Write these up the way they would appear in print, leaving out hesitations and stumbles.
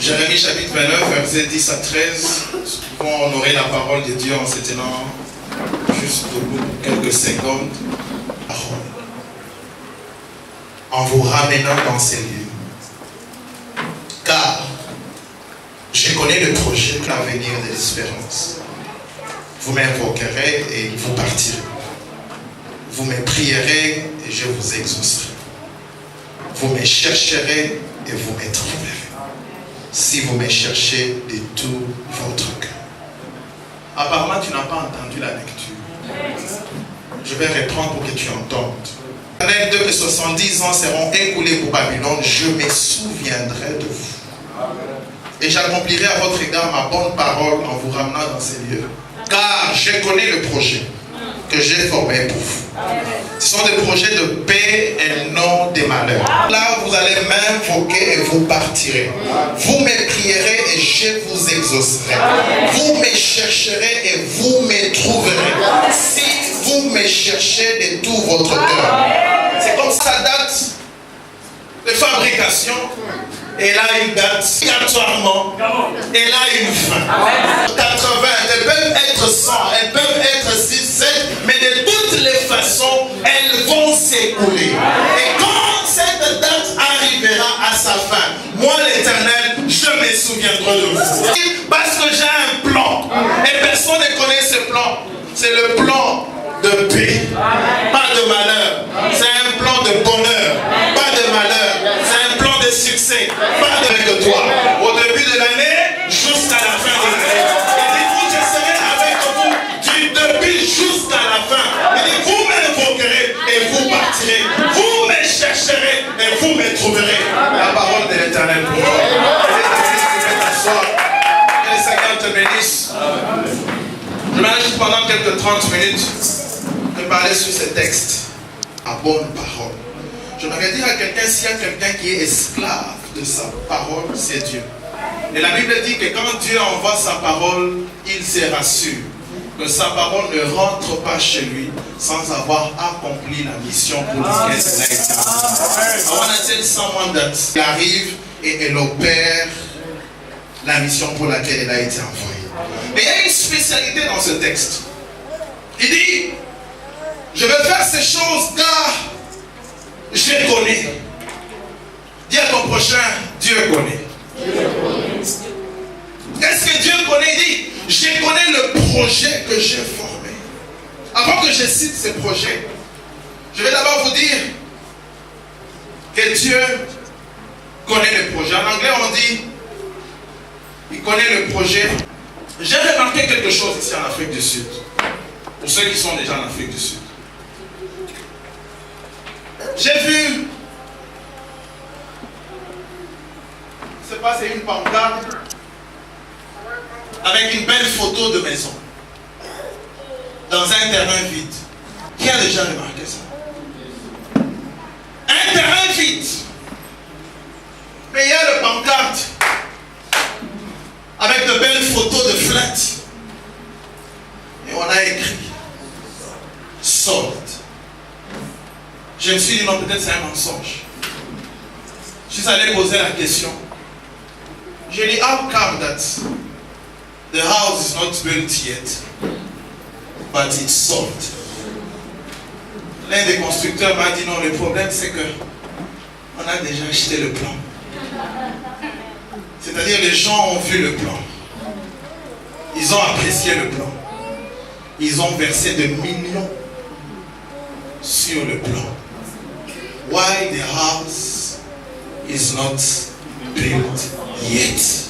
Jérémie chapitre 29, versets 10 à 13. Nous pouvons honorer la parole de Dieu en se tenant juste debout pour quelques secondes. En vous ramenant dans ces lieux. Car je connais le projet, l'avenir de l'espérance. Vous m'invoquerez et vous partirez. Vous me prierez et je vous exaucerai. Vous me chercherez et vous me trouverez. Si vous me cherchez de tout votre cœur. Apparemment, tu n'as pas entendu la lecture. Je vais reprendre pour que tu entendes. L'année 2 que 70 ans seront écoulés pour Babylone, je me souviendrai de vous. Et j'accomplirai à votre égard ma bonne parole en vous ramenant dans ces lieux. Car je connais le projet que j'ai formé pour vous. Ce sont des projets de paix et non de malheur. Là, vous allez m'invoquer et vous partirez. Vous me prierez et je vous exaucerai. Vous me chercherez et vous me trouverez. Si vous me cherchez de tout votre cœur. C'est comme ça date de fabrication. Et là, une date obligatoirement. Et là, une fin. 80, elles peuvent être 100, elles peuvent être 6, 7, mais de toutes les façons, elles vont s'écouler. Et quand cette date arrivera à sa fin, moi, l'Éternel, je me souviendrai de vous. Parce que j'ai un plan. Et personne ne connaît ce plan. C'est le plan de paix. Pas de malheur. C'est un plan de bonheur. Pas de malheur. C'est un plan de succès. Pas de toi. Au début de l'année, jusqu'à la fin de l'année. Et dites-vous, je serai avec vous du début jusqu'à la fin. Et vous m'invoquerez et vous partirez. Vous me chercherez et vous me trouverez. La parole de l'Éternel pour vous. Que le Seigneur te bénisse. Je juste pendant quelques 30 minutes de parler sur ce texte à bonne parole. J'aimerais dire à quelqu'un, s'il y a quelqu'un qui est esclave de sa parole, c'est Dieu. Et la Bible dit que quand Dieu envoie sa parole, il se rassure que sa parole ne rentre pas chez lui sans avoir accompli la mission pour laquelle elle a été envoyée. I want to tell someone that il arrive et elle opère la mission pour laquelle elle a été envoyée. Mais il y a une spécialité dans ce texte. Il dit, je vais faire ces choses car je connais. Dis à ton prochain, Dieu connaît. Qu'est-ce que Dieu connaît? Il dit, je connais le projet que j'ai formé. Avant que je cite ce projet, je vais d'abord vous dire que Dieu connaît le projet. En anglais, on dit, il connaît le projet. J'ai remarqué quelque chose ici en Afrique du Sud. Pour ceux qui sont déjà en Afrique du Sud. J'ai vu, je ne sais pas, c'est une pancarte avec une belle photo de maison dans un terrain vide. Qui a déjà remarqué ça? Un terrain vide. Mais il y a le pancarte avec de belles photos de flat. Et on a écrit sold. Je me suis dit non, peut-être c'est un mensonge. Je suis allé poser la question. J'ai dit, how come that the house is not built yet, but it's sold? L'un des constructeurs m'a dit non, le problème c'est que on a déjà acheté le plan. C'est-à-dire les gens ont vu le plan. Ils ont apprécié le plan. Ils ont versé des millions sur le plan. Why the house is not built yet?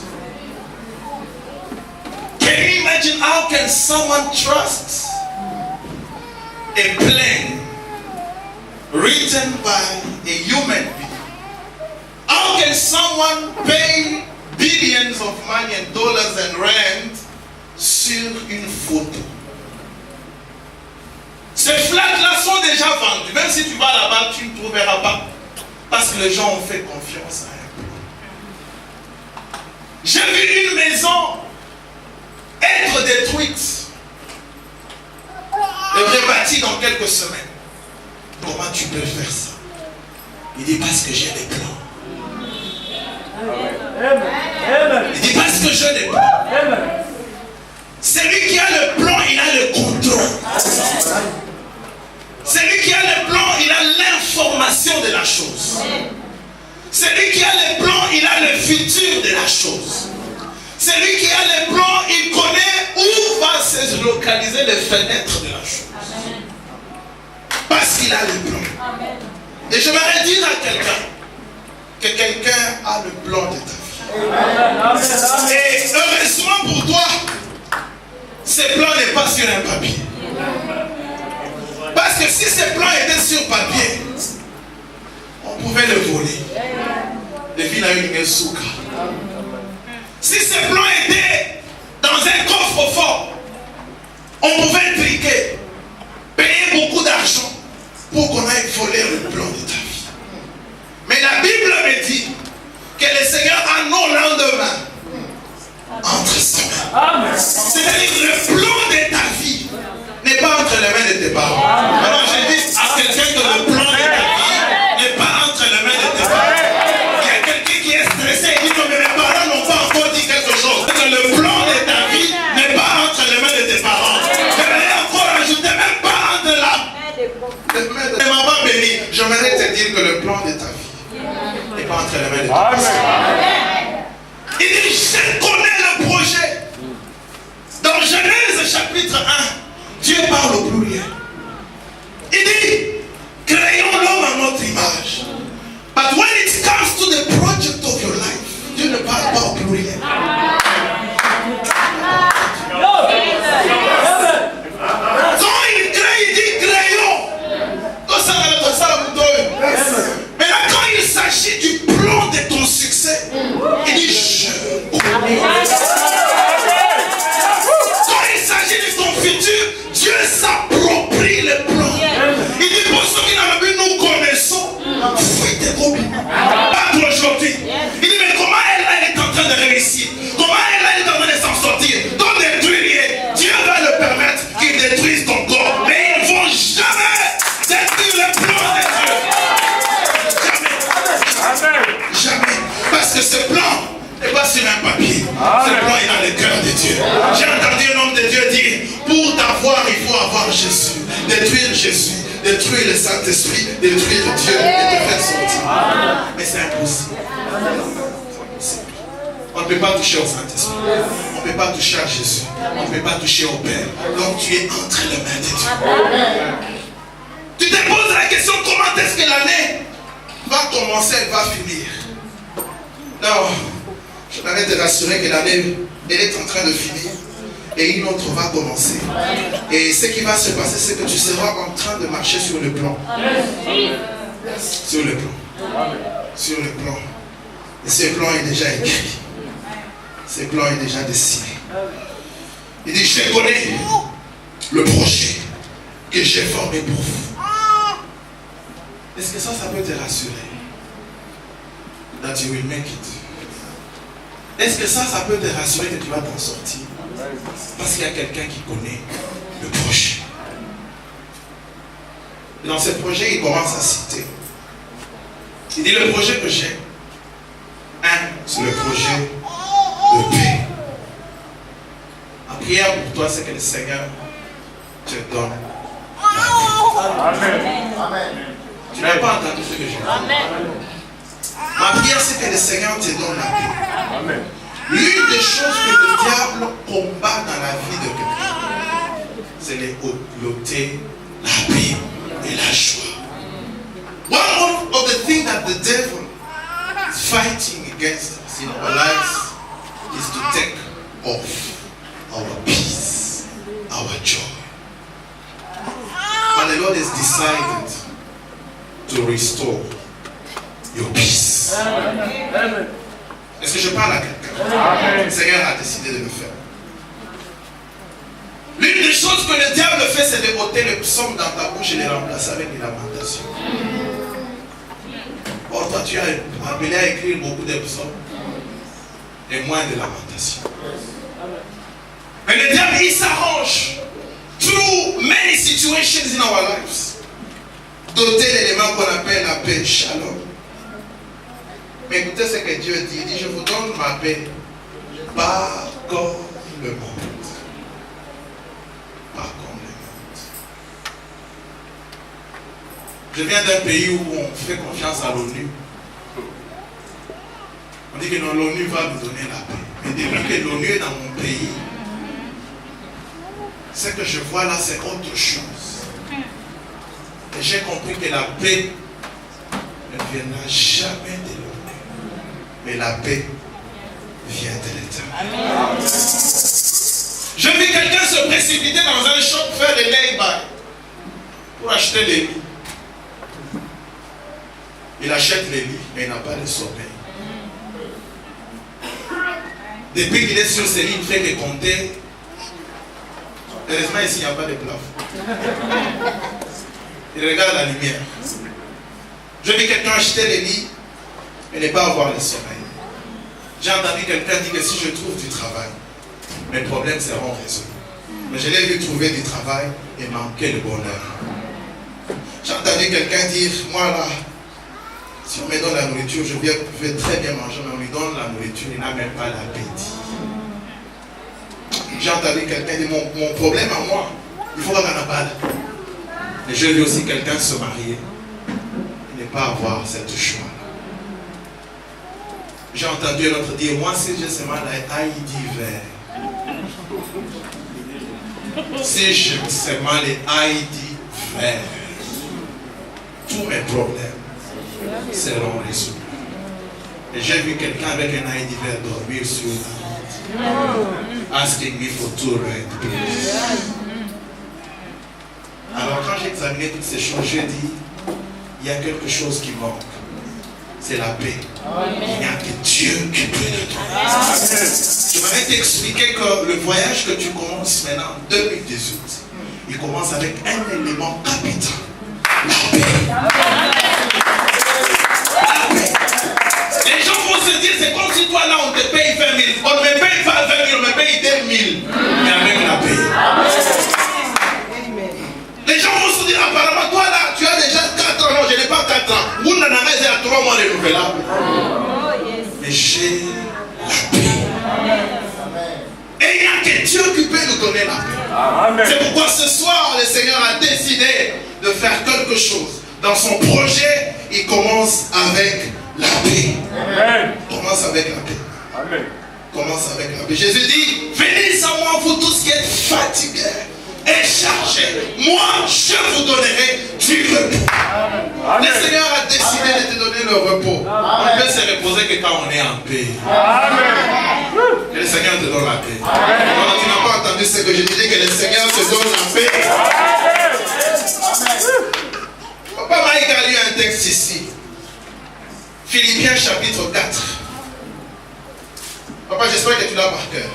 Can you imagine how can someone trust a plan written by a human being? How can someone pay billions of money and dollars and rand sur une photo? Ces flags-là sont déjà vendus. Même si tu vas là-bas, tu ne trouveras pas. Parce que les gens ont fait confiance à un plan. J'ai vu une maison être détruite et rebâtie dans quelques semaines. Comment tu peux faire ça? Il dit parce que j'ai des plans. Il dit parce que j'ai des plans. Celui qui a le plan, il a le contrôle. Celui qui a le plan, il a l'information de la chose. Celui qui a le plan, il a le futur de la chose. Celui qui a le plan, il connaît où va se localiser les fenêtres de la chose. Parce qu'il a le plan. Et je vais dire à quelqu'un que quelqu'un a le plan de ta vie. Et heureusement pour toi, ce plan n'est pas sur un papier. Parce que si ce plan était sur papier, on pouvait le voler. Le ville a eu une souka. Si ce plan était dans un coffre-fort, on pouvait triquer, payer beaucoup d'argent pour qu'on aille voler le plan de ta vie. Mais la Bible me dit que le Seigneur a nos lendemains entre ses mains. C'est-à-dire que le plan de ta vie n'est pas entre les mains de tes parents. Alors je dis à quelqu'un que le plan de ta vie n'est pas entre les mains de tes parents. Il y a quelqu'un qui est stressé et dit que mes parents n'ont pas encore dit quelque chose. Que le plan de ta vie n'est pas entre les mains de tes parents. Je vais encore ajouter, même pas entre les mains de maman bénie. J'aimerais te dire que le plan de ta vie n'est pas entre les mains de tes parents. Il dit, je connais le projet. Dans Genèse chapitre 1, Dieu parle au pluriel. Il dit, créons l'homme à notre image. But when it comes to the project of your life, Dieu ne parle pas au pluriel. Quand il crée, il dit créons. Mais là, quand il s'agit du plan de ton succès Dieu s'approprie les plans. Il dit pour ceux qui n'ont vu, nous connaissons. Fouille tes copines. Pas aujourd'hui. Il dit mais comment elle est en train de réussir? Comment elle est en train de s'en sortir? Ton détruire, Dieu va le permettre qu'il détruise ton corps. Mais ils ne vont jamais détruire les plans de Dieu. Jamais. Jamais. Parce que ce plan n'est pas sur un papier. Ce plan est dans le cœur de Dieu. J'ai entendu un homme de Dieu dire, pour t'avoir, il faut avoir Jésus. Détruire Jésus, détruire le Saint-Esprit, détruire Dieu et te faire sortir. Mais c'est impossible. On ne peut pas toucher au Saint-Esprit. On ne peut pas toucher à Jésus. On ne peut pas toucher au Père. Donc tu es entre les mains de Dieu. Tu te poses la question, comment est-ce que l'année va commencer, elle va finir? Non, je m'avais te rassurer que l'année, elle est en train de finir. Et une autre va commencer. Et ce qui va se passer, c'est que tu seras en train de marcher sur le plan. Sur le plan. Sur le plan. Et ce plan est déjà écrit. Ce plan est déjà dessiné. Il dit, je connais le projet que j'ai formé pour vous. Est-ce que ça peut te rassurer? That you will make it. Est-ce que ça peut te rassurer que tu vas t'en sortir? Parce qu'il y a quelqu'un qui connaît le projet. Et dans ce projet, il commence à citer. Il dit, le projet que j'ai, c'est le projet de paix. Ma prière pour toi, c'est que le Seigneur te donne la paix. Amen. Tu n'as pas entendu ce que j'ai dit. Ma prière, c'est que le Seigneur te donne la paix. Amen. L'une des choses que le diable combat dans la vie de quelqu'un, c'est les l'ôter, la paix et la joie. One of the things that the devil is fighting against us in our lives is to take off our peace, our joy. But the Lord has decided to restore your peace. Amen. Est-ce que je parle à quelqu'un? Le Seigneur a décidé de le faire. L'une des choses que le diable fait, c'est de ôter le psaume dans ta bouche et les remplacer avec des lamentations. Or, toi, tu as appelé à écrire beaucoup de psaumes et moins de lamentations. Mais le diable, il s'arrange through many situations in our lives. Doter l'élément qu'on appelle la paix, shalom. Mais écoutez ce que Dieu dit. Il dit, je vous donne ma paix, pas comme le monde. Pas comme le monde. Je viens d'un pays où on fait confiance à l'ONU. On dit que l'ONU va nous donner la paix. Mais depuis que l'ONU est dans mon pays, ce que je vois là, c'est autre chose. Et j'ai compris que la paix ne viendra jamais de l'ONU. Mais la paix vient de l'Éternel. Je vis quelqu'un se précipiter dans un shop faire des lay-by pour acheter les lits. Il achète les lits, mais il n'a pas de sommeil. Depuis qu'il est sur ces lits, il fait que compter. Heureusement, ici, il n'y a pas de plafond. Il regarde la lumière. Je vis quelqu'un acheter les lits et ne pas avoir le sommeil. J'ai entendu quelqu'un dire que si je trouve du travail, mes problèmes seront résolus. Mais je l'ai vu trouver du travail et manquer le bonheur. J'ai entendu quelqu'un dire, moi là, si on me donne la nourriture, je vais très bien manger, mais on lui donne la nourriture, il n'a même pas l'appétit. J'ai entendu quelqu'un dire, mon problème à moi, il faut avoir la balle. Et j'ai vu aussi quelqu'un se marier et ne pas avoir cette joie. J'ai entendu un autre dire, moi si j'ai seulement la ID vert, si j'ai seulement les ID verts, tous mes problèmes seront résolus. Et j'ai vu quelqu'un avec un ID vert dormir sur la route, asking me for 2 red please. Alors quand j'ai examiné toutes ces choses, j'ai dit, il y a quelque chose qui manque. C'est la paix. Il n'y a que Dieu qui peut le donner. Je vais t'expliquer que le voyage que tu commences maintenant en 2018, commence avec un élément capital. La paix. La paix. Les gens vont se dire, c'est comme si toi là on te paye 20 000. On ne me paye pas 20 000, on me paye 2 000. Mais avec la paix. Les gens vont se dire, apparemment toi là, tu as déjà 4 ans. Non, je n'ai pas 4 ans. Vous n'en avez déjà 3 mois renouvelables. Mais j'ai la paix. Et il n'y a que Dieu qui peut nous donner la paix. C'est pourquoi ce soir, le Seigneur a décidé de faire quelque chose. Dans son projet, il commence avec la paix. Amen. Commence avec la paix. Amen. Commence avec la paix. Jésus dit, venez à moi, vous tous qui êtes fatigués et chargés. Moi, je vous donnerai du repos. Amen. Le Seigneur a décidé de te donner le repos. Amen. On ne peut se reposer que quand on est en paix. Amen. Que le Seigneur te donne la paix. Amen. Non, tu n'as pas entendu ce que je disais, que le Seigneur te donne la paix. Amen. Papa Mike a lu un texte ici. Philippiens chapitre 4. Papa, j'espère que tu l'as par cœur.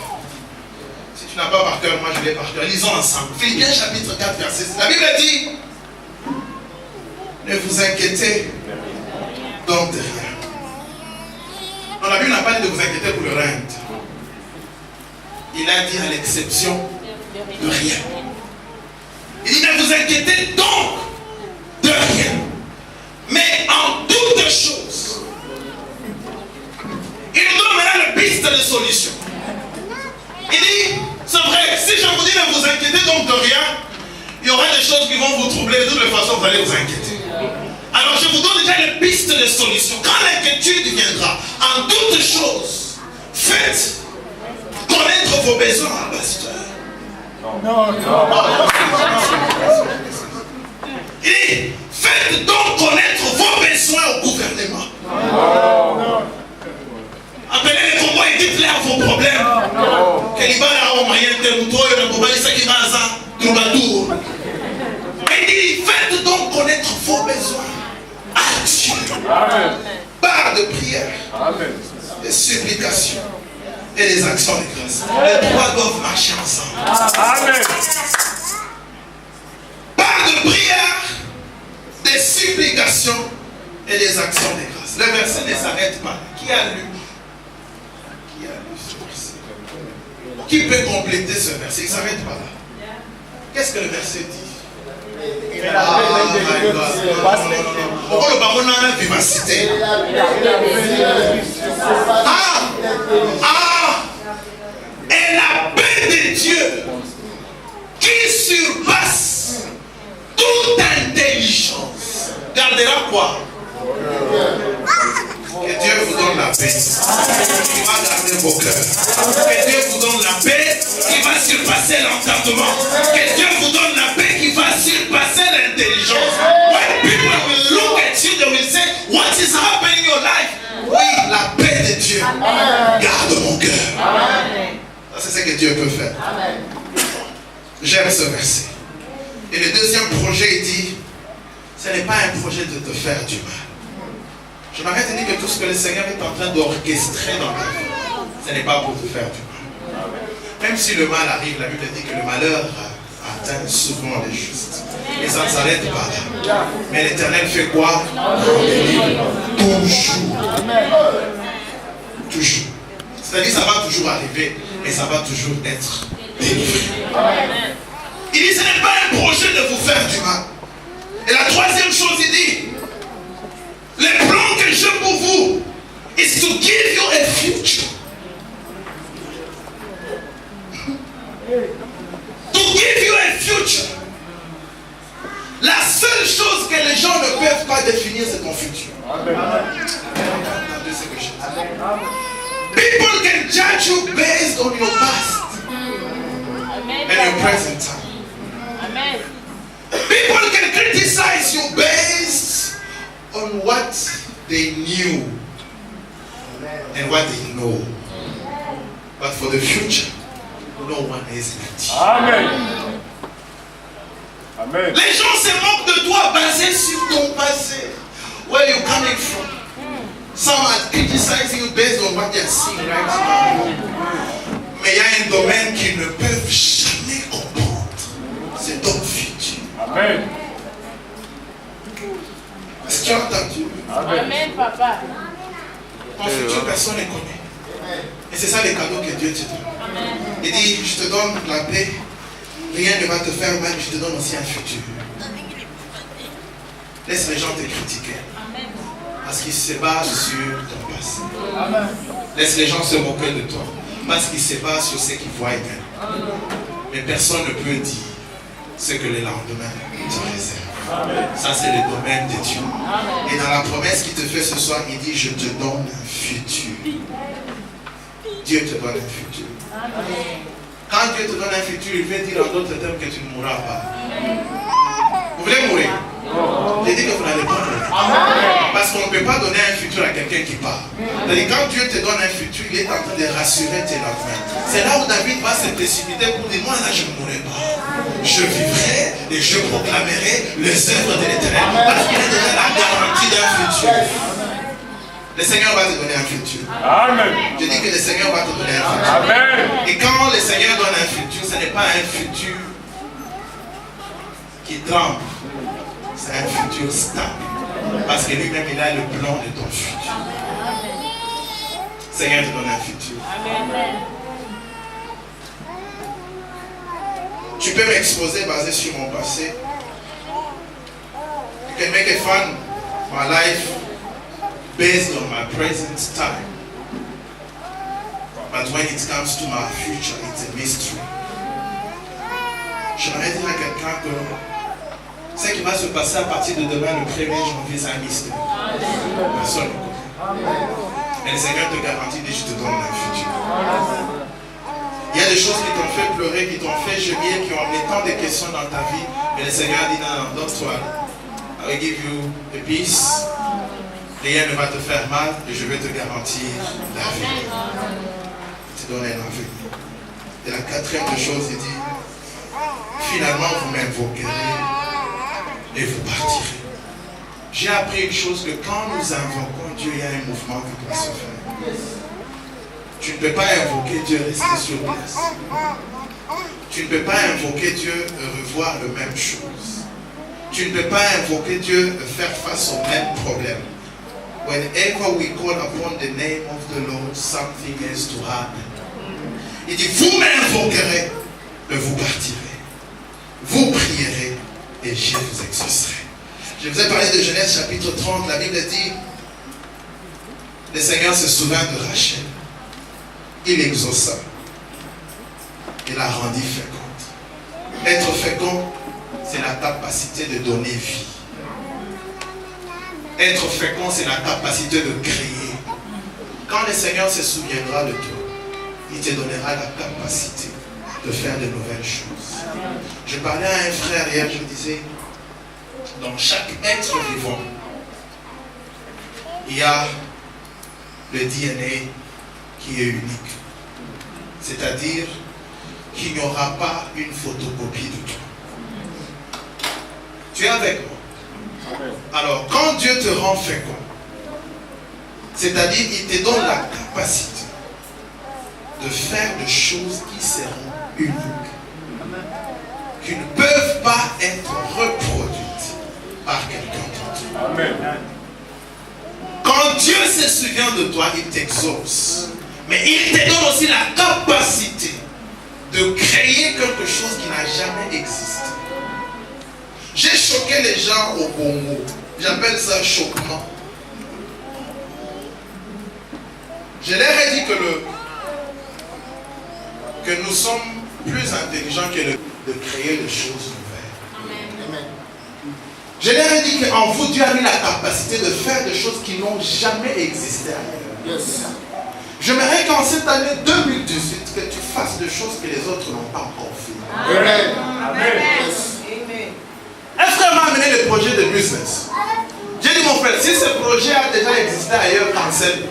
Si tu n'as pas par cœur, moi je l'ai par cœur. Lisons ensemble. Philippiens chapitre 4, verset 6. La Bible dit, ne vous inquiétez donc de rien. Non, la Bible n'a pas dit de vous inquiéter pour le règne. Il a dit à l'exception de rien. Il dit, ne vous inquiétez donc de rien. Mais en toutes choses, il nous donne maintenant la piste de solution. Il dit, c'est vrai, si je vous dis ne vous inquiétez donc de rien, il y aura des choses qui vont vous troubler, de toutes les façons vous allez vous inquiéter. Alors je vous donne déjà les pistes de solution. Quand l'inquiétude viendra, en toutes choses, faites connaître vos besoins, pasteur. Non. Il dit, faites donc connaître vos besoins au gouvernement. Appelez les convois et dites-les à vos problèmes. Mais il dit, faites donc connaître vos besoins à Dieu. Par de prières, des supplications et des actions de grâce. Les trois doivent marcher ensemble. Amen. Par de prières, des supplications et des actions de grâce. Le verset ne s'arrête pas. Qui a lu ce verset? Qui peut compléter ce verset? Il ne s'arrête pas là. Qu'est-ce que le verset dit? Pourquoi le baron a la vivacité? Et la paix de Dieu qui surpasse toute intelligence gardera quoi? Que Dieu vous donne la paix qui va garder vos cœurs. Que Dieu vous donne la paix qui va surpasser l'entendement. Que Dieu vous donne la paix qui va surpasser l'intelligence. When people will look at you, they will say, what is happening in your life? Oui, la paix de Dieu garde mon cœur. Ça, c'est ce que Dieu peut faire. J'aime ce verset. Et le deuxième projet, il dit, ce n'est pas un projet de te faire du mal. Je m'arrête de dire que tout ce que le Seigneur est en train d'orchestrer dans ta vie, ce n'est pas pour te faire du mal. Même si le mal arrive, la Bible dit que le malheur atteint souvent les justes. Et ça ne s'arrête pas là. Mais l'Éternel fait quoi? Toujours. Toujours. C'est-à-dire que ça va toujours arriver et ça va toujours être délivré. Il dit, ce n'est pas un projet de vous faire du mal. Et la troisième chose, il dit, le plan que j'ai pour vous is to give you a future. To give you a future. La seule chose que les gens ne peuvent pas définir, c'est ton futur. People can judge you based on your past and your present time. Amen. People can criticize you based on what they knew and what they know. But for the future, no one is guilty. Amen. Amen. Les gens se moquent de toi basé sur ton passé. Where you coming from? Some are criticizing you based on what they are seeing right now. Mais il y a un domaine qu'ils ne peuvent jamais comprendre. C'est ton futur. Amen. Est-ce que tu as entendu? Amen, papa. Ton futur, personne ne connaît. Et c'est ça les cadeaux que Dieu te donne. Il dit, je te donne la paix, rien ne va te faire mal, je te donne aussi un futur. Laisse les gens te critiquer. Parce qu'ils se basent sur ton passé. Laisse les gens se moquer de toi. Parce qu'ils se basent sur ce qu'ils voient eux. Mais personne ne peut dire ce que le lendemain te réserve. Ça, c'est le domaine de Dieu. Et dans la promesse qu'il te fait ce soir, il dit, je te donne un futur. Dieu te donne un futur. Quand Dieu te donne un futur, il veut dire en d'autres termes que tu ne mourras pas. Vous voulez mourir? J'ai dit que vous n'allez pas mourir. Parce qu'on ne peut pas donner un futur à quelqu'un qui part. C'est-à-dire, quand Dieu te donne un futur, il est en train de rassurer tes lendemains. C'est là où David va se précipiter pour dire, moi là je ne mourrai pas. Je vivrai et je proclamerai les œuvres de l'Éternel. Parce qu'il a donné la garantie d'un futur. Le Seigneur va te donner un futur. Amen. Je dis que le Seigneur va te donner un futur. Amen. Et quand le Seigneur donne un futur, ce n'est pas un futur qui tremble. C'est un futur stable. Parce que lui-même, il a le plan de ton futur. Le Seigneur te donne un futur. Tu peux m'exposer basé sur mon passé. You can make a fun my life based on my present time. But when it comes to my future, it's a mystery. J'aimerais dire à quelqu'un que ce qui va se passer à partir de demain, le 1er janvier, c'est un mystère. Personne ne connaît. Mais le Seigneur te garantit que je te donne un futur. Il y a des choses qui t'ont fait pleurer, qui t'ont fait gémir, qui ont amené tant de questions dans ta vie. Mais le Seigneur dit non, don't worry. I will give you a peace. Rien ne va te faire mal et je vais te garantir l'avenir. Te donner l'avenir. Et la quatrième chose, il dit, finalement vous m'invoquerez et vous partirez. J'ai appris une chose, que quand nous invoquons Dieu, il y a un mouvement qui doit se faire. Tu ne peux pas invoquer Dieu et rester sur place. Tu ne peux pas invoquer Dieu et revoir les mêmes choses. Tu ne peux pas invoquer Dieu et faire face aux mêmes problèmes. Whenever we call upon the name of the Lord, something has to happen. Il dit, vous m'invoquerez et vous partirez. Vous prierez et je vous exaucerai. Je vous ai parlé de Genèse chapitre 30. La Bible dit, le Seigneur se souvint de Rachel. Il exauça. Il la rendit féconde. Être fécond, c'est la capacité de donner vie. Être fécond, c'est la capacité de créer. Quand le Seigneur se souviendra de toi, il te donnera la capacité de faire de nouvelles choses. Je parlais à un frère hier, je disais, dans chaque être vivant, il y a le DNA qui est unique. C'est-à-dire qu'il n'y aura pas une photocopie de toi. Tu es avec moi? Alors, quand Dieu te rend fécond, c'est-à-dire qu'il te donne la capacité de faire des choses qui seront uniques, qui ne peuvent pas être reproduites par quelqu'un d'autre. Amen. Quand Dieu se souvient de toi, il t'exauce. Mais il te donne aussi la capacité de créer quelque chose qui n'a jamais existé. J'ai choqué les gens au bon mot. J'appelle ça choquement. Je leur ai dit que nous sommes plus intelligents que de créer des choses nouvelles. Amen. Je leur ai dit qu'en vous, Dieu a mis la capacité de faire des choses qui n'ont jamais existé ailleurs. Yes. J'aimerais qu'en cette année 2018, que tu fasses des choses que les autres n'ont pas encore fait. Amen. Amen. Un frère m'a amené le projet de business. J'ai dit, mon frère, si ce projet a déjà existé ailleurs, cancel.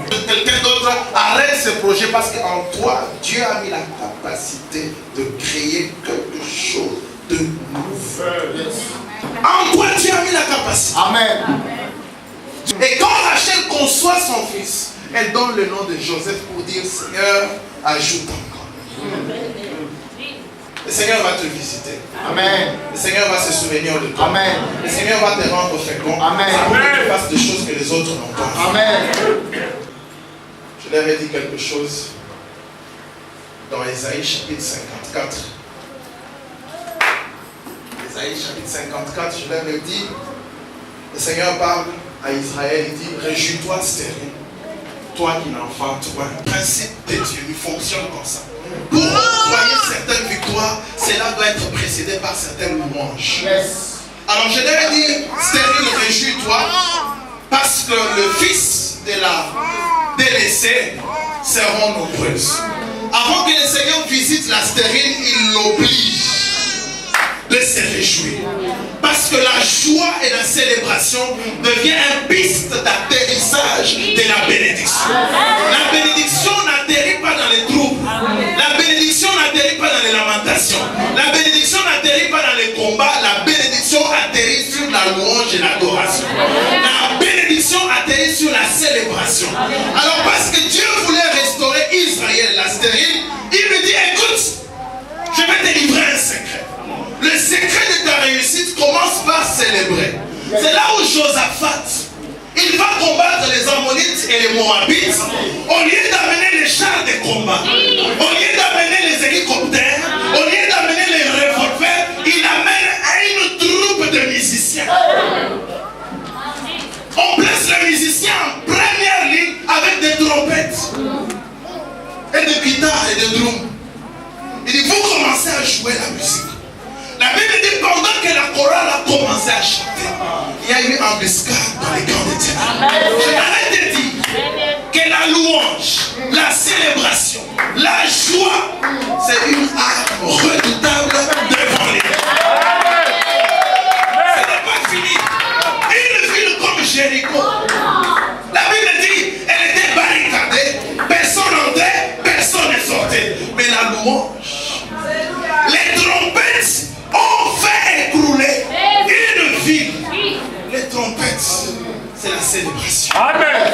Quelqu'un d'autre arrête ce projet parce qu'en toi, Dieu a mis la capacité de créer quelque chose de nouveau. En toi, Dieu a mis la capacité. Amen. Et quand Rachel conçoit son fils, elle donne le nom de Joseph pour dire, Seigneur, ajoute encore. Le Seigneur va te visiter. Amen. Le Seigneur va se souvenir de toi. Amen. Le Seigneur va te rendre fécond. Amen. Pour que tu fasses des choses que les autres n'ont pas. Amen. Je leur ai dit quelque chose dans Ésaïe chapitre 54. Ésaïe chapitre 54, je leur ai dit, le Seigneur parle à Israël, il dit, réjouis-toi stérile, toi qui n'enfantes point. Un principe de Dieu, il fonctionne comme ça. Pour octroyer certaines victoires, cela doit être précédé par certaines louanges. Yes. Alors je leur ai dit, stérile, réjouis-toi, parce que le fils de la délaissée seront nombreuses. Avant que le Seigneur visite la stérile, il l'oblige de se réjouir. Parce que la joie et la célébration devient une piste d'atterrissage de la bénédiction. La bénédiction n'atterrit pas dans les troubles. La bénédiction n'atterrit pas dans les lamentations. La bénédiction n'atterrit pas dans les combats. La bénédiction atterrit sur la louange et l'adoration. La bénédiction atterrit sur la célébration. Alors parce que Dieu voulait restaurer Israël, la stérile, il lui dit, écoute, je vais te livrer un secret. Le secret de ta réussite commence par célébrer. C'est là où Josaphat, il va combattre les Ammonites et les Moabites. Au lieu d'amener les chars de combat, au lieu d'amener les hélicoptères, au lieu d'amener les revolvers, il amène une troupe de musiciens. On place le musicien en première ligne avec des trompettes et des guitares et des drums. Il dit, vous commencez à jouer la musique. La Bible dit, pendant que la chorale a commencé à chanter, il y a eu embuscade dans les camps de ténèbres. Je m'arrête de dire que la louange, la célébration, la joie, c'est une arme redoutable devant les dieux. Ce n'est pas fini. Une ville comme Jéricho, la Bible dit, elle était barricadée, personne n'entrait, personne ne sortait. Mais la louange, les trompettes ont fait écrouler une ville. Les trompettes, c'est la célébration. Amen.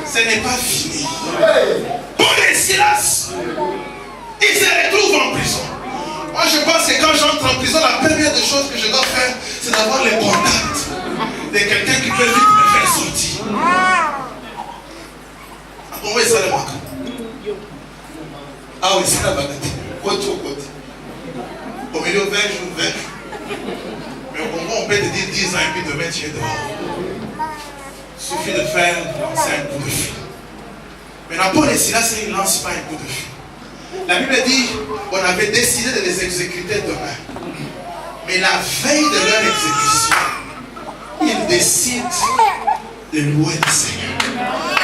Ce n'est pas fini. Paul et Silas, ils se retrouvent en prison. Moi je pense que quand j'entre en prison, la première des choses que je dois faire, c'est d'avoir les contacts de quelqu'un qui peut vite me faire sortir. Ah oui, ça le manque. Ah oui, c'est la bagatelle. Côté au côté. Au milieu, 20 jours. Mais au Congo, on peut te dire 10 ans et puis demain tu es dehors. Il suffit de faire lancer un coup de fil. Maintenant, Paul et Silas, ils ne lancent pas un coup de fil. La Bible dit, on avait décidé de les exécuter demain. Mais la veille de leur exécution, ils décident de louer le Seigneur.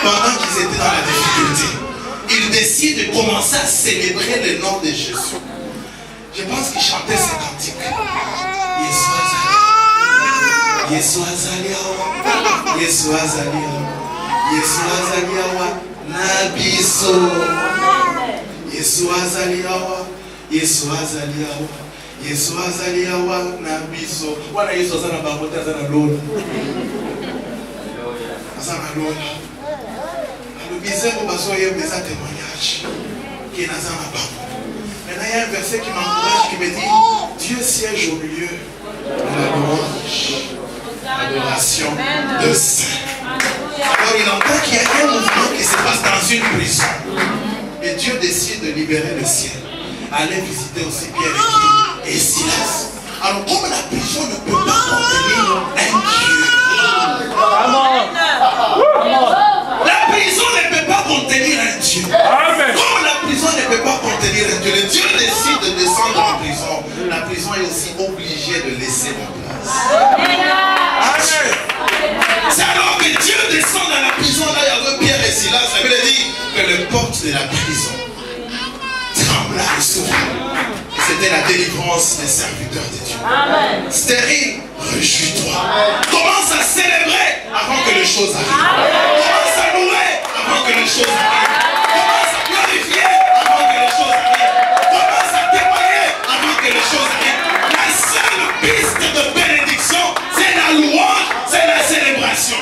Pendant qu'ils étaient dans la difficulté, ils décident de commencer à célébrer le nom de Jésus. Je pense qu'ils chantaient ce cantique. Yesu azaliawa, Yesu azaliawa, Yesu azaliawa, nabiso. Yesu azaliawa, Yesu azaliawa, Yesu azaliawa, nabiso. Wana Yesu azana babote azana lona. Azana lona. Alubise ko baso yembe za témoignage. Qui nazana babo. Maintenant, il y a un verset qui m'encourage, qui me dit, Dieu siège au milieu de la louange, l'adoration de saint. Alors il entend qu'il y a un mouvement qui se passe dans une prison. Et Dieu décide de libérer le ciel. Aller visiter aussi Pierre et Silas. Alors comme la prison ne peut pas contenir un Dieu, la prison ne peut pas contenir un Dieu. Comme la prison ne peut pas contenir un Dieu, le Dieu décide de descendre en prison. La prison est aussi obligée de laisser la place. C'est alors que Dieu descend dans la prison, là il y avait Pierre et Silas. La Bible dit que les portes de la prison trembla et s'ouvrirent. C'était la délivrance des serviteurs de Dieu. Amen. Stérile, réjouis-toi. Commence à célébrer avant que les choses arrivent. Commence à louer avant que les choses arrivent. Commence à glorifier avant que les choses arrivent. Commence à témoigner avant que les choses arrivent. La seule piste de bénédiction, c'est la louange, c'est la célébration.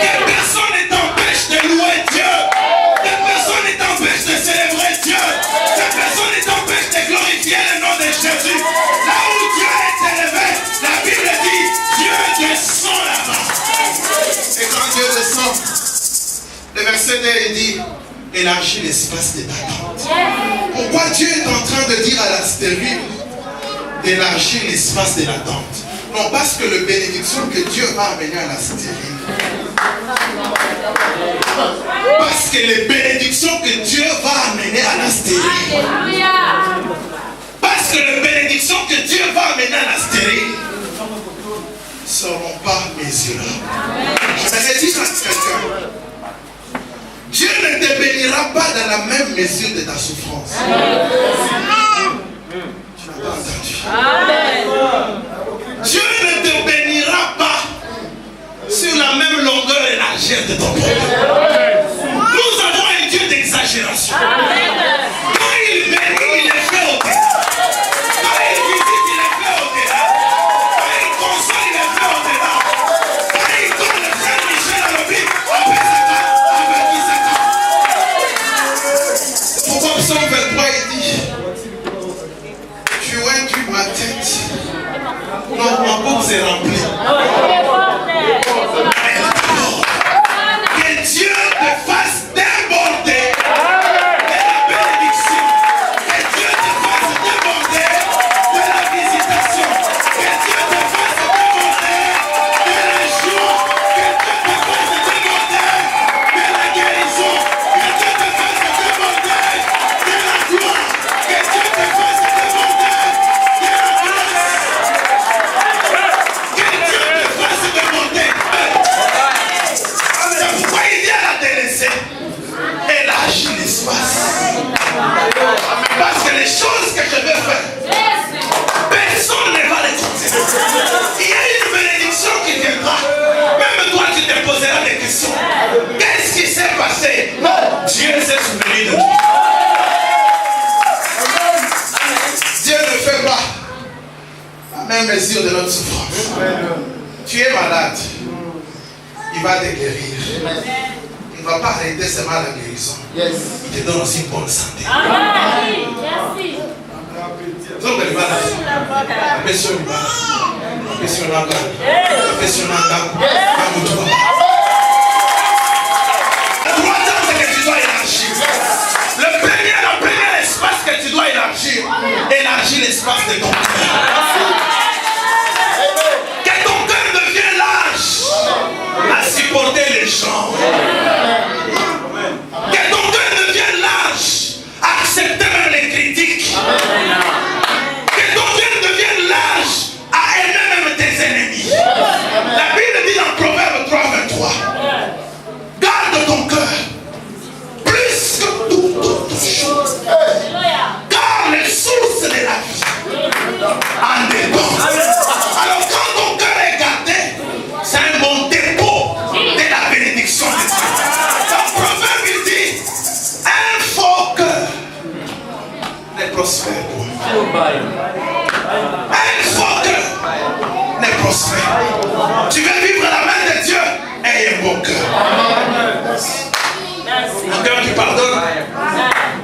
Que personne ne t'empêche de louer Dieu. Que personne ne t'empêche de célébrer Dieu. Que personne ne t'empêche de glorifier le nom de Jésus. cette heure, il dit, élargis l'espace de ta tente. Pourquoi Dieu est en train de dire à la stérile d'élargir l'espace de la tente? Non, parce que le bénédiction que Dieu va amener à la stérile. Parce que les bénédictions que Dieu va amener à la stérile. Parce que les bénédictions que Dieu va amener à la stérile ne seront pas mesurables. Je vais dire à quelqu'un, Dieu ne te bénira pas dans la même mesure de ta souffrance. Tu n'as pas entendu. Dieu ne te bénira pas sur la même longueur et largeur de ton problème. Nous avons un Dieu d'exagération. Quand il bénit, il est fait au-delà. Quand il visite, il est fait au-delà. Quand il console, il est fait au-delà. Quand il donne le frère Michel à l'oubli, pourquoi Psaume 23 il dit, tu induis ma tête. Non, ma bouche est remplie. Que Dieu te fasse déborder de la bénédiction. Que Dieu te fasse déborder de la visitation. Que Dieu te fasse déborder de la joie. Que Dieu te fasse déborder de la guérison. Que Dieu te fasse déborder de la gloire. Que Dieu te fasse déborder de la grâce. Que Dieu te fasse déborder. C'est pourquoi il dit à la délaissée, élargis l'espace. Parce que les choses que je vais faire, personne ne va les compter. Il y a une bénédiction qui viendra. Même toi, tu te poseras des questions. Qu'est-ce qui s'est passé? Non, Dieu s'est souvenu de toi. Dieu ne fait pas la même mesure de notre souffrance. Tu es malade, il va te guérir. Il ne va pas arrêter seulement la guérison. Il te donne aussi une bonne santé. Le premier espace que tu dois élargir, élargis l'espace de ton cœur. Que ton cœur devienne large à supporter les gens. Que ton cœur devienne large à accepter même les critiques. Que ton cœur devienne large à aimer même tes ennemis. La Bible dit dans Proverbe 3, 23, garde ton cœur plus que toute chose. Car les sources de la vie en dépendent. Alors quand ton cœur est gardé, c'est un bon dépôt de la bénédiction de Dieu. Dans Proverbe il dit, un faux cœur ne prospère pas. Un faux cœur ne prospère. Tu veux vivre la main de Dieu, aie un bon cœur. Un cœur qui pardonne,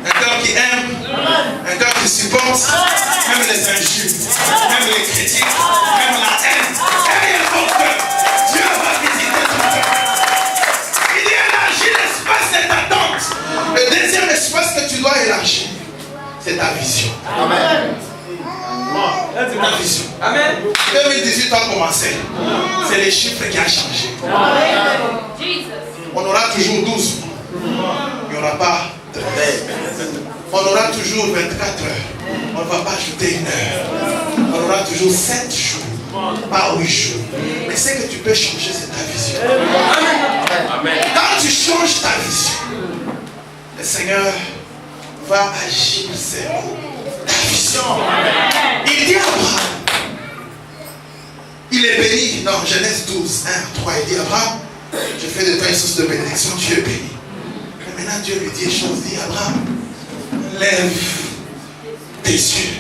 un cœur qui aime, un cœur qui supporte, même les injures, même les critiques, même la haine. Aie un bon cœur. Dieu va visiter ton cœur. Il dit élargis l'espace de ta tente. Le deuxième espace que tu dois élargir, c'est ta vision. Amen. C'est ta vision. Amen. 2018 a commencé. C'est les chiffres qui ont changé. On aura toujours 12 mois. Il n'y aura pas de rêve. On aura toujours 24 heures. On ne va pas ajouter une heure. On aura toujours 7 jours. Pas 8 jours. Mais ce que tu peux changer, c'est ta vision. Amen. Quand tu changes ta vision, le Seigneur va agir sur ta vision. Il dit à Abraham, il est béni dans Genèse 12, 1, 3. Il dit à Abraham, je fais de toi une source de bénédiction, tu es béni. Mais maintenant Dieu lui dit une chose, dit Abraham, lève tes yeux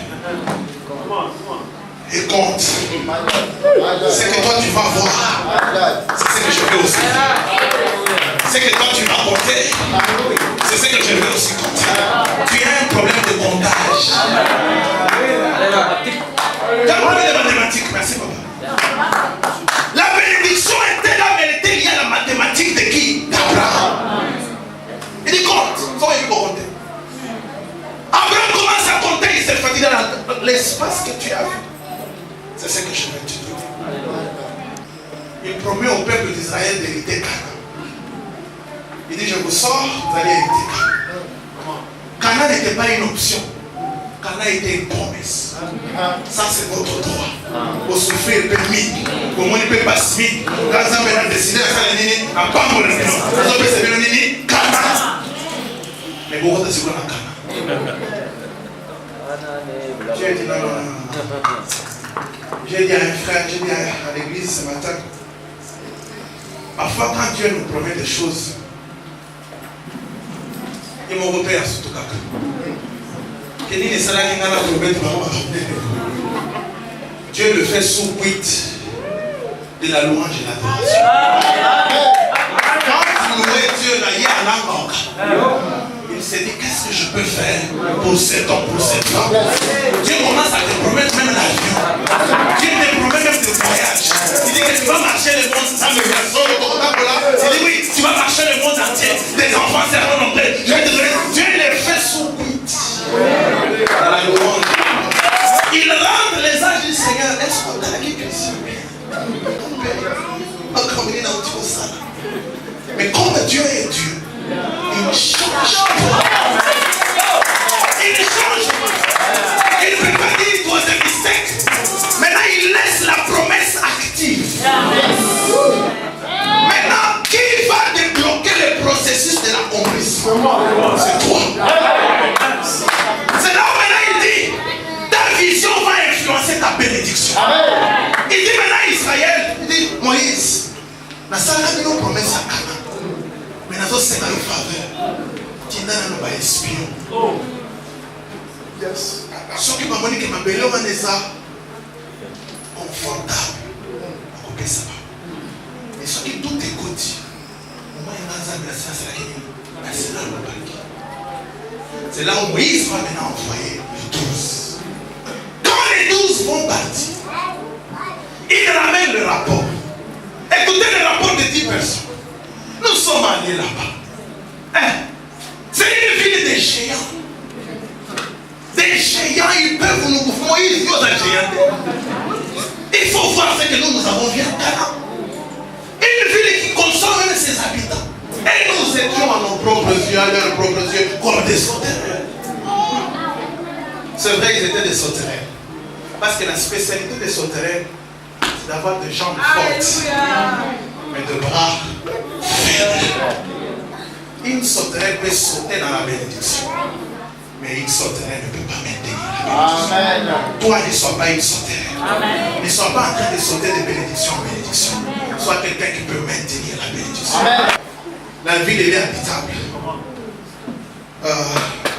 et compte. C'est que toi tu vas voir, c'est ce que je vais aussi faire. C'est que toi tu vas compter, c'est ce que je vais aussi compter. Tu as un problème de comptage. Tu as un problème de mathématiques, merci papa. La bénédiction était là, mais elle était liée à la mathématique de qui? D'Abraham. te donner. Il promet au peuple d'Israël d'hériter Canaan. Il dit, je vous sors, vous allez hériter Canaan. Canaan n'était pas une option. Canaan était une promesse. Ça, c'est votre droit. Au souffrir, il peut permis. Au moins, il peut pas se mettre. Quand ça m'a décidé à faire le nini, à pas mon nom. Ça peut se faire le nini, Canaan. Mais beaucoup de secondes à Canaan. J'ai dit non, non, non. J'ai dit à un frère, j'ai dit à l'église ce matin, parfois quand Dieu nous promet des choses, il m'a repéré à ce tout cas. Dieu le fait sous cuite de la louange et l'adoration. Quand vous louez Dieu, il s'est dit, qu'est-ce que je peux faire pour cet homme, pour cette femme? Dieu commence à te promettre même l'avion. Dieu te promet même des voyages. Il dit que tu vas marcher le monde sans le garçon, le portable là. Il dit oui, tu vas marcher le monde entier. Tes enfants seront nombreux. Je vais te donner. Dieu les fait sous cuite. Dans la louange. Il rentre les anges du Seigneur. Est-ce qu'on a qui chrétien? Mais comme Dieu est Dieu, il ne change pas. Il ne change pas. Il ne peut pas dire it was a mistake. Maintenant, il laisse la promesse active. Maintenant, qui va débloquer le processus de l'accomplissement? C'est toi. C'est là où maintenant il dit, ta vision va influencer ta bénédiction. Il dit maintenant Israël, il dit Moïse, la salle a mis nos promesses à Canaan. Mais nous avons 50 faveurs. Qui n'a pas espion. Yes. Ce qui m'a dit que ma belle homme est confortable. Et ce qui tout écoute, c'est là où Moïse va maintenant envoyer les 12. Quand les 12 vont partir, ils ramènent le rapport. Écoutez le rapport de 10 personnes. Nous sommes allés là-bas. Hein? C'est une ville des géants. Des géants, ils peuvent nous bouffer. Moïse, Dieu a géant. Il faut voir ce que nous avons vu à Canaan. Une ville qui consomme même ses habitants. Et nous étions à nos propres yeux, à leurs propres yeux, comme des sauterelles. C'est vrai, ils étaient des sauterelles. Parce que la spécialité des sauterelles, c'est d'avoir des jambes fortes, mais de bras faibles. Une sauterelle peut sauter dans la bénédiction, mais une sauterelle ne peut pas maintenir la bénédiction. Toi, ne sois pas une sauterelle. Ne sois pas en train de sauter de bénédiction en bénédiction. Sois quelqu'un qui peut maintenir la bénédiction. La ville est habitable.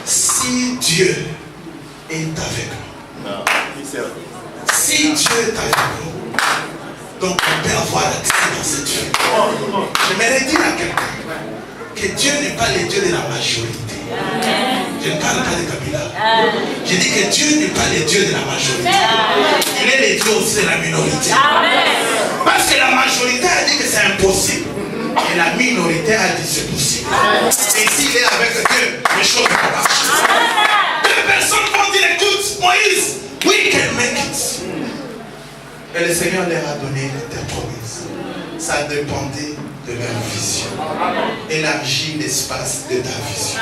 Si Dieu est avec nous, si Dieu est avec nous, donc on peut avoir accès dans cette ville. J'aimerais dire à quelqu'un que Dieu n'est pas le Dieu de la majorité. Je ne parle pas de Kabila. Je dis que Dieu n'est pas le Dieu de la majorité. Il est le Dieu aussi de la minorité. Parce que la majorité a dit que c'est impossible. Et la minorité a dit c'est possible. Et s'il est avec Dieu, les choses vont marcher. Deux personnes vont dire, écoute, Moïse, we can make it. Et le Seigneur leur a donné des promesses. Ça dépendait de leur vision. Élargis l'espace de ta vision.